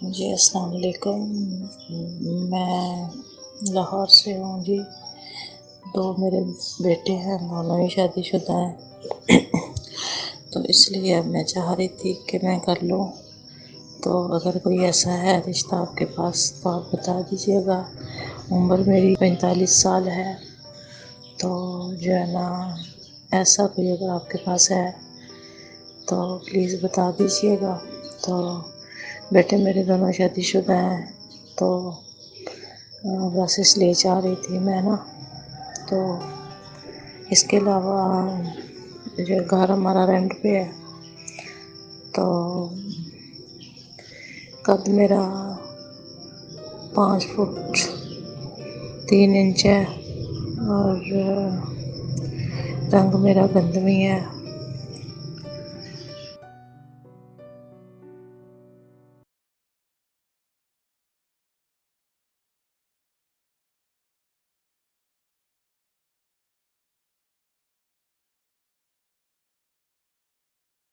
जी, अस्सलाम वालेकुम। मैं लाहौर से हूँ जी। 2 मेरे बेटे हैं, दोनों ही शादीशुदा हैं। तो इसलिए अब मैं चाह रही थी कि मैं कर लूँ। तो अगर कोई ऐसा है रिश्ता आपके पास तो आप बता दीजिएगा। उम्र मेरी 45 साल है। तो जो है ना, ऐसा कोई अगर आपके पास है तो प्लीज़ बता दीजिएगा। तो बेटे मेरे दोनों शादीशुदा हैं। तो बस इसलिए चाह रही थी मैं ना। तो इसके अलावा जो घर हमारा रेंट पे है, तो कद मेरा 5 फुट 3 इंच है और रंग मेरा गंधमी है।